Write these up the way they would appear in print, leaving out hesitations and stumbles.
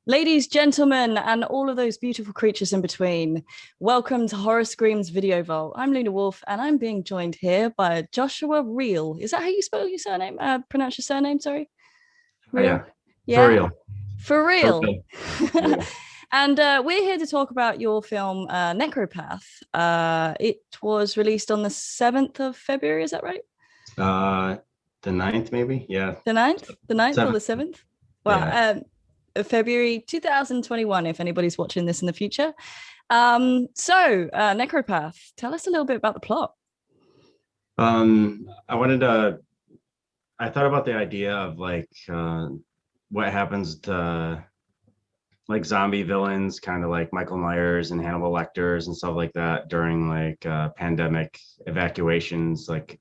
Ladies, gentlemen, and all of those beautiful creatures in between, welcome to Horror Scream's Video Vault. I'm Luna Wolf, and I'm being joined here by Joshua Reale. Is that how you spell your surname? Pronounce your surname, sorry? Oh, Real? yeah, for Yeah? real, For for real. real. Yeah. And we're here to talk about your film, Necropath. It was released on the 7th of February, is that right? Uh, the ninth, maybe. Yeah, The ninth, The ninth or seventh. the 7th? Well, Yeah. February 2021, if anybody's watching this in the future. Necropath, tell us a little bit about the plot. I wanted to. I thought about the idea of what happens to like zombie villains, kind of like Michael Myers and Hannibal Lecters and stuff like that during pandemic evacuations, like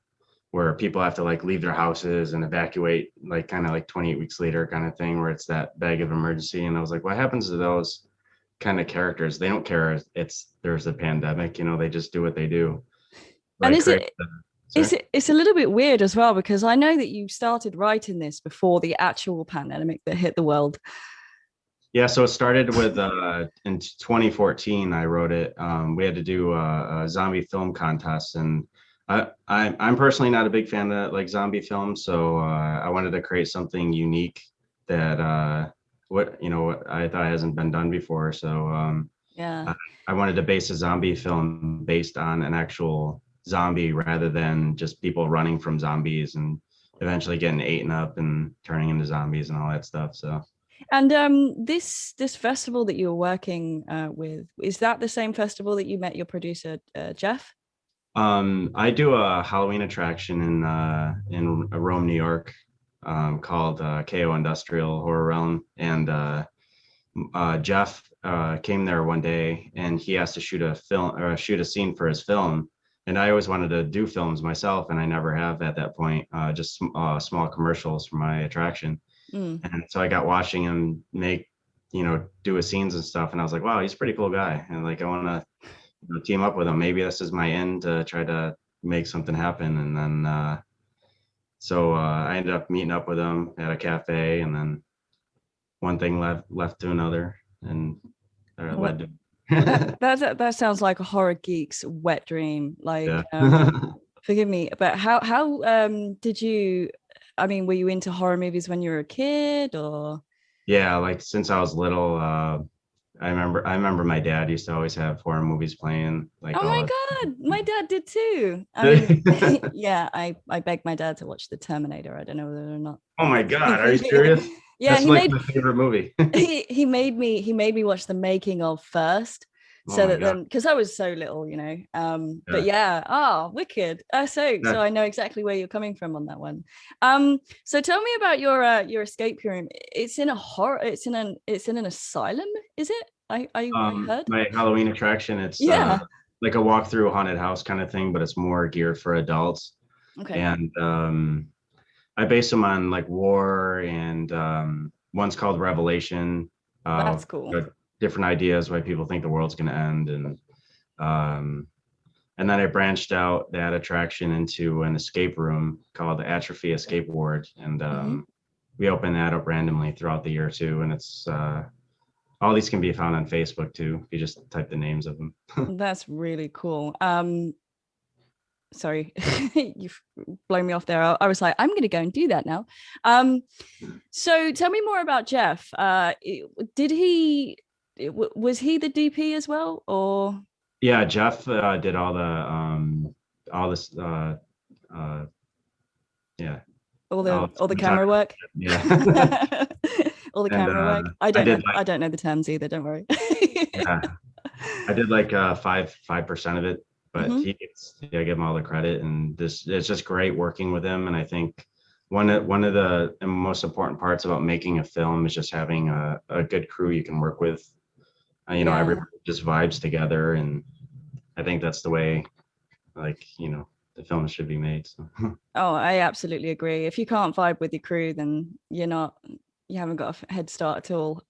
where people have to like leave their houses and evacuate, like kind of like 28 weeks later kind of thing, where it's that bag of emergency. And I was like, what happens to those kind of characters? They don't care it's there's a pandemic, they just do what they do. And Like crazy. Sorry. it's a little bit weird as well, because I know that you started writing this before the actual pandemic that hit the world. Yeah, so it started with in 2014. I wrote it. We had to do a zombie film contest, and I'm personally not a big fan of like zombie films, so I wanted to create something unique that what I thought hasn't been done before. So Yeah. I wanted to base a zombie film based on an actual zombie rather than just people running from zombies and eventually getting eaten up and turning into zombies and all that stuff. So. And this festival that you were working with, is that the same festival that you met your producer Jeff? I do a Halloween attraction in Rome, New York, called KO Industrial Horror Realm, and Jeff came there one day, and he asked to shoot a film or shoot a scene for his film, and I always wanted to do films myself, and I never have at that point, just small commercials for my attraction, Mm. and so I got watching him make, do his scenes and stuff, and I was like, wow, he's a pretty cool guy, and like I want to team up with him. Maybe this is my end to try to make something happen. And then I ended up meeting up with him at a cafe, and then one thing left to another, and Well, led to. that sounds like a horror geek's wet dream. Yeah. Forgive me, but how did you? I mean, were you into horror movies when you were a kid, or? Yeah, like since I was little, I remember my dad used to always have horror movies playing like Oh all my the. God, my dad did too. I mean, yeah, I begged my dad to watch The Terminator. I don't know whether or not. Oh my God, are you serious? Yeah, That's like my favorite movie. he made me watch the making of first, Oh so my that God. then, because I was so little, but Yeah. yeah, wicked. So Yeah. I know exactly where you're coming from on that one. So tell me about your escape room. It's in a horror, it's in an asylum, is it? I heard. My Halloween attraction, it's Yeah. like a walk through haunted house kind of thing, but it's more geared for adults. Okay. And I base them on like war, and one's called Revelation. Uh, That's cool. got different ideas why people think the world's going to end, um, and then I branched out that attraction into an escape room called the Atrophy Escape Ward, and Hmm. we open that up randomly throughout the year too. And it's all these can be found on Facebook too, if you just type the names of them. That's really cool. Sorry, you've blown me off there. I was like, I'm going to go and do that now. So tell me more about Jeff. Did he, was he the DP as well, or? Yeah, Jeff did all this uh yeah, all the camera cinematography. work? Yeah. All the And camera work. I I don't know. did like I don't know the terms either. Don't worry. yeah, I did like 5% of it, but Hmm. he gets, yeah, I give him all the credit, and this it's just great working with him. And I think one of the most important parts about making a film is just having a good crew you can work with. Yeah. Everybody just vibes together, and I think that's the way, the film should be made. So. Oh, I absolutely agree. If you can't vibe with your crew, then you haven't got a head start at all.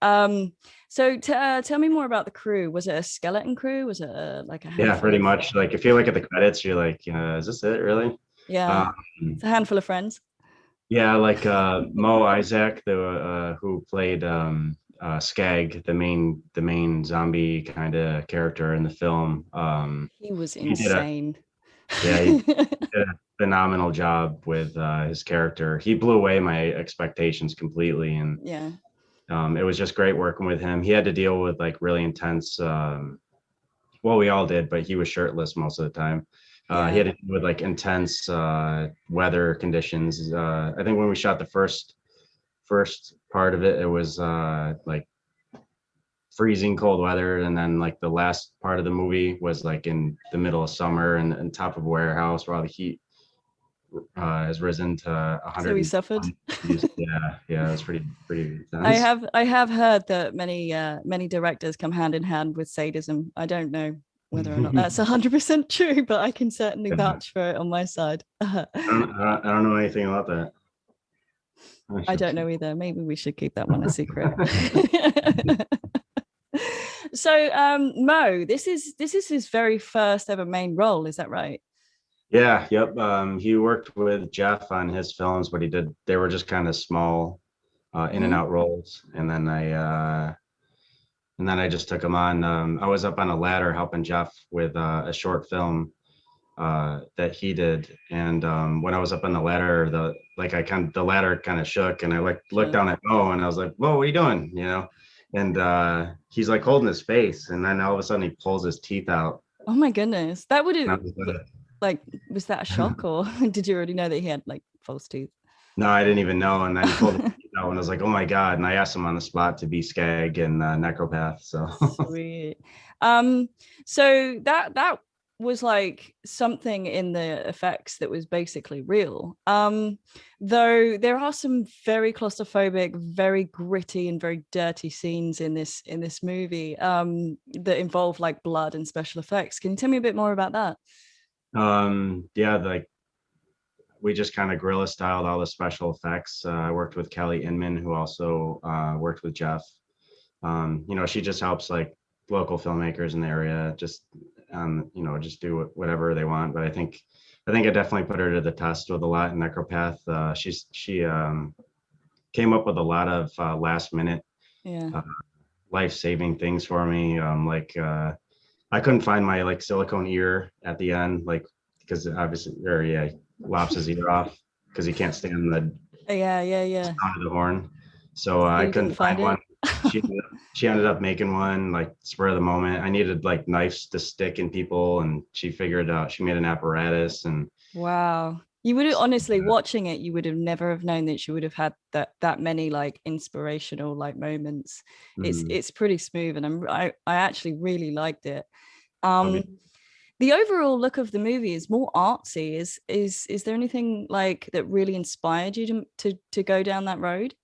So tell me more about the crew. Was it a skeleton crew? Was it like a Yeah, handful pretty of? much. Like if you look at the credits, you're like, is this it really? Yeah, Um, it's a handful of friends. yeah, like Mo Isaac, the who played Skag, the main zombie kind of character in the film. He was He did a insane. yeah, he did a phenomenal job with his character. He blew away my expectations completely, and Yeah. it was just great working with him. He had to deal with like really intense. Well, we all did, but he was shirtless most of the time. He Yeah. had to deal with like intense weather conditions. I think when we shot the first part of it, it was like freezing cold weather, and then like the last part of the movie was like in the middle of summer and on top of a warehouse where all the heat has risen to So he suffered. 120 degrees. Yeah, it's pretty I intense. have heard that many directors come hand in hand with sadism. I don't know whether or not that's 100% true, but I can certainly Yeah. vouch for it on my side. I don't know anything about that. I don't know either. Maybe we should keep that one a secret. So Mo, this is his very first ever main role, is that right? Yeah, yep. He worked with Jeff on his films, but they were just kind of small in and Mhm. out roles. And then I just took him on. I was up on a ladder helping Jeff with a short film that he did. And when I was up on the ladder, the ladder kind of shook, and I like looked Sure. down at Mo, and I was like, "Whoa, what are you doing?" And he's like holding his face, and then all of a sudden he pulls his teeth out. Oh my goodness. That would And I have was like, was that a shock, or did you already know that he had like false teeth? No, I didn't even know. And then he pulled his teeth out, and I was like, "Oh my god!" And I asked him on the spot to be Skag and Necropath. So Sweet. Um, so that was like something in the effects that was basically real. Though there are some very claustrophobic, very gritty, and very dirty scenes in this movie that involve like blood and special effects. Can you tell me a bit more about that? yeah, like we just kind of guerrilla styled all the special effects. I worked with Kelly Inman, who also worked with Jeff. She just helps like local filmmakers in the area just do whatever they want. But I think I definitely put her to the test with a lot in Necropath. She came up with a lot of last minute Yeah. uh, life saving things for me. I couldn't find my like silicone ear at the end, like because obviously, or yeah, lops his ear off because he can't stand the Yeah, yeah, yeah. sound of the horn. So So I you didn't couldn't find find one. it? She ended up making one like spur of the moment. I needed like knives to stick in people, and she made an apparatus. And Wow. You would have honestly watching it, you would have never have known that she would have had that many like inspirational like moments. It's mm, it's pretty smooth, and I actually really liked it. I'll Um be- the overall look of the movie is more artsy. Is there anything like that really inspired you to go down that road?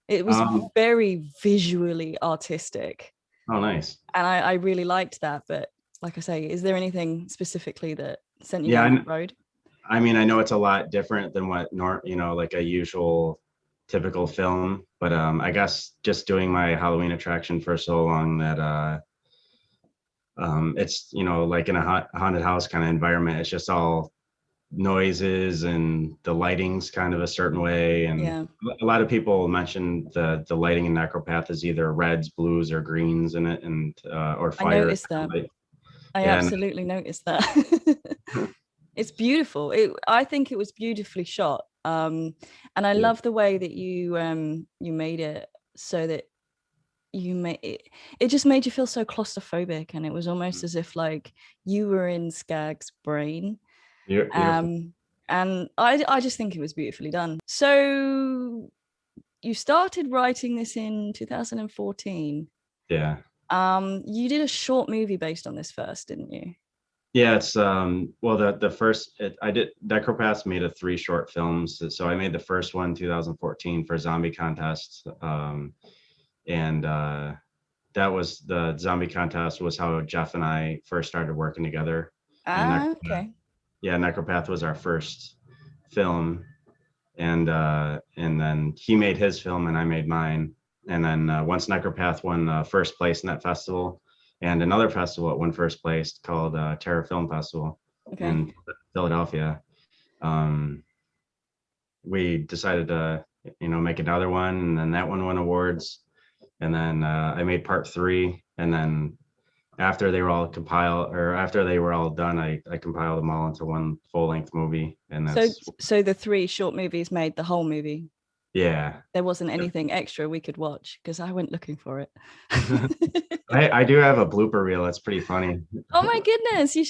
It was um, very visually artistic, oh, nice. and I really liked that. But like I say, is there anything specifically that sent you Yeah, down that road? I mean, I know it's a lot different than what like a usual typical film, but I guess just doing my Halloween attraction for so long that it's like in a haunted house kind of environment. It's just all noises, and the lighting's kind of a certain way. And Yeah. a lot of people mention the lighting in Necropath is either reds, blues, or greens in it, and or I fire. noticed that. I Yeah, and absolutely noticed that. It's beautiful. I think it was beautifully shot. And I yeah. love the way that you made it so that you made it. It just made you feel so claustrophobic, and it was almost as if like you were in Skag's brain. Beautiful. And I just think it was beautifully done. So you started writing this in 2014. Yeah. You did a short movie based on this first, didn't you? Yeah, it's well the first I did Necropaths made a 3 short films. So I made the first one 2014 for Zombie Contest. And that was the Zombie Contest was how Jeff and I first started working together. And Okay. yeah, Necropath was our first film. And then he made his film and I made mine. And then once Necropath won first place in that festival, and another festival it won first place called Terror Film Festival Okay. in Philadelphia, um, we decided to make another one, and then that one won awards. and then I made part 3, and then after they were all done, I compiled them all into one full-length movie, and that's So the 3 short movies made the whole movie. yeah. There wasn't anything extra we could watch because I went looking for it. I do have a blooper reel. That's pretty funny. Oh my goodness, you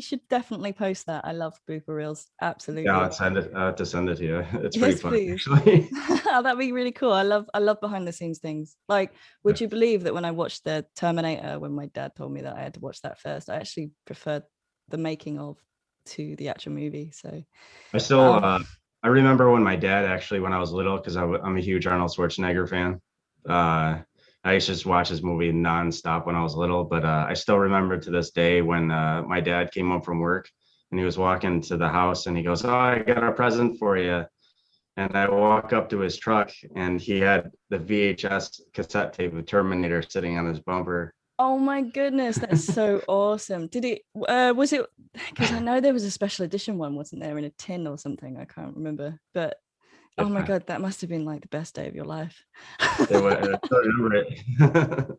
should definitely post that. I love blooper reels. Absolutely. Yeah, I'll have to send it to you. It's pretty Yes, funny, please. actually. Oh, that'd be really cool. I love behind the scenes things. Like, would you believe that when I watched the Terminator, when my dad told me that I had to watch that first, I actually preferred the making of to the actual movie. So I still I remember when my dad actually, when I was little, because I'm a huge Arnold Schwarzenegger fan. I used to just watch his movie nonstop when I was little, but I still remember to this day when my dad came home from work and he was walking to the house and he goes, "Oh, I got a present for you." And I walk up to his truck and he had the VHS cassette tape of Terminator sitting on his bumper. oh my goodness, that's so awesome. Did it was it, because I know there was a special edition one, wasn't there, in a tin or something? I can't remember. But oh my God, that must have been like the best day of your life. It was, I still remember it.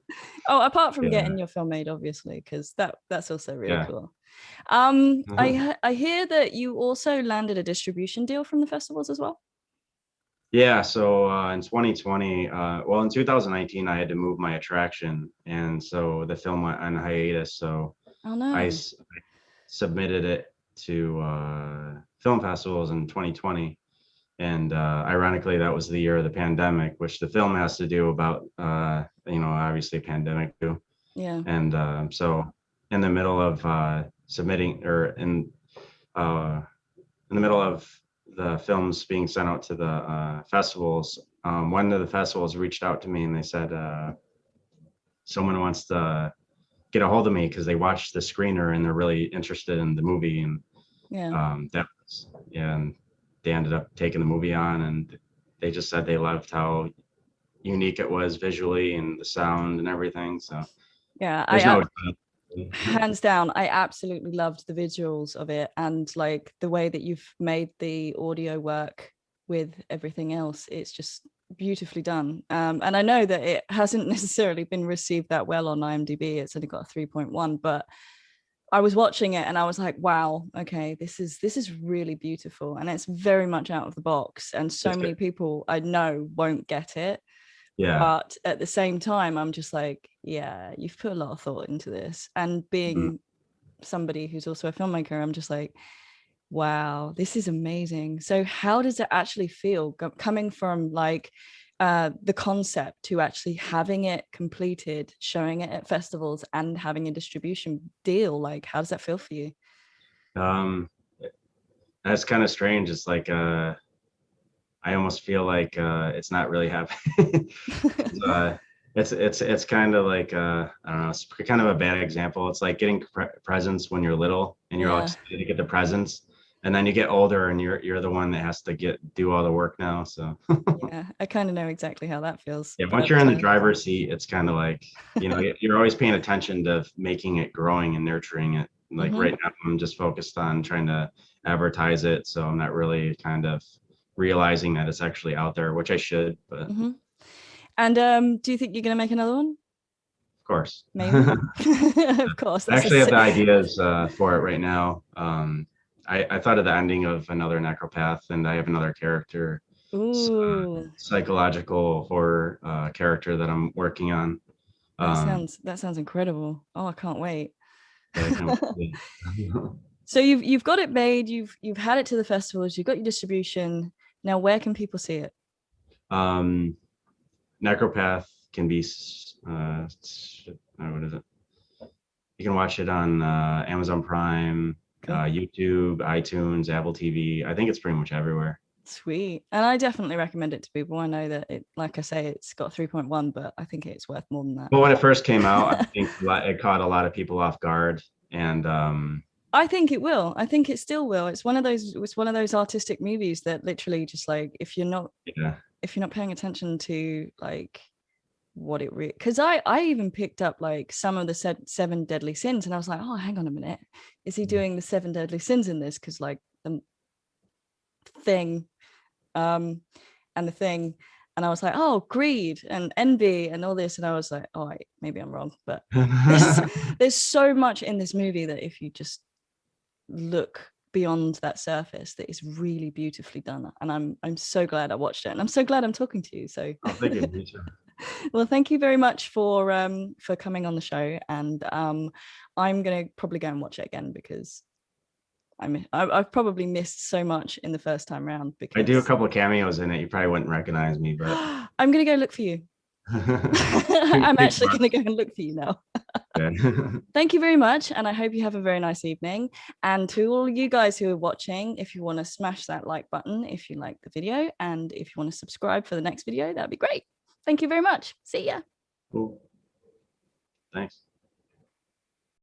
Oh, apart from Yeah. getting your film made, obviously, because that's also really Yeah. cool. I hear that you also landed a distribution deal from the festivals as well. Yeah, so in 2020, well, in 2019, I had to move my attraction, and so the film went on hiatus. So Oh I no. submitted it to film festivals in 2020, and ironically, that was the year of the pandemic, which the film has to do about, obviously pandemic too. Yeah. And so in the middle of submitting, or in the middle of the films being sent out to the festivals, one of the festivals reached out to me and they said, someone wants to get a hold of me because they watched the screener and they're really interested in the movie. And Yeah. and they ended up taking the movie on, and they just said they loved how unique it was visually and the sound and everything. So Yeah, there's no hands down, I absolutely loved the visuals of it, and like the way that you've made the audio work with everything else. It's just beautifully done. And I know that it hasn't necessarily been received that well on IMDb. It's only got a 3.1, but I was watching it and I was like, wow, okay, this is really beautiful, and it's very much out of the box, and so many people I know won't get it. Yeah. But at the same time, I'm just like, yeah, you've put a lot of thought into this. And being somebody who's also a filmmaker, I'm just like, wow, this is amazing. So how does it actually feel coming from like the concept to actually having it completed, showing it at festivals, and having a distribution deal? Like, how does that feel for you? That's kind of strange. It's like I almost feel like it's not really happening. It's kind of like I don't know. It's kind of a bad example. It's like getting presents when you're little and you're all Yeah. excited to get the presents, and then you get older and you're the one that has to do all the work now. So Yeah, I kind of know exactly how that feels. yeah, once But you're in the driver's seat, it's kind of like you're always paying attention to making it, growing and nurturing it. Like right now, I'm just focused on trying to advertise it, so I'm not really kind of realizing that it's actually out there, which I should, but And do you think you're going to make another one? of course. Maybe. Of course. I actually have the ideas for it right now. I thought of the ending of another Necropath, and I have another character, Ooh, psychological horror character that I'm working on. that sounds incredible. Oh, I can't wait. Yeah, So you've got it made, you've had it to the festivals, you've got your distribution. Now, where can people see it? Necropath can be what is it? You can watch it on Amazon Prime, Cool. YouTube, iTunes, Apple TV. I think it's pretty much everywhere. Sweet. And I definitely recommend it to people. I know that it, like I say, it's got 3.1, but I think it's worth more than that. But when it first came out, I think it caught a lot of people off guard, and I think it will. I think it still will. It's one of those artistic movies that literally just like if you're not paying attention to like what it really, because I even picked up like some of the 7 deadly sins, and I was like, oh, hang on a minute, is he doing the 7 deadly sins in this? Because like the thing and the thing and I was like, oh, greed and envy and all this, and I was like, oh, wait, maybe I'm wrong, but there's so much in this movie that if you just look beyond that surface, that is really beautifully done, and I'm so glad I watched it, and I'm so glad I'm talking to you. So Oh, thank you. Me too. well, thank you very much for coming on the show, and I'm gonna probably go and watch it again because I've probably missed so much in the first time round, I do a because couple of cameos in it. You probably wouldn't recognize me, but I'm gonna go look for you. I'm actually gonna go and look for you now. Thank you very much, and I hope you have a very nice evening. And to all you guys who are watching, if you want to smash that like button if you like the video, and if you want to subscribe for the next video, that'd be great. Thank you very much. See ya. Cool. Thanks.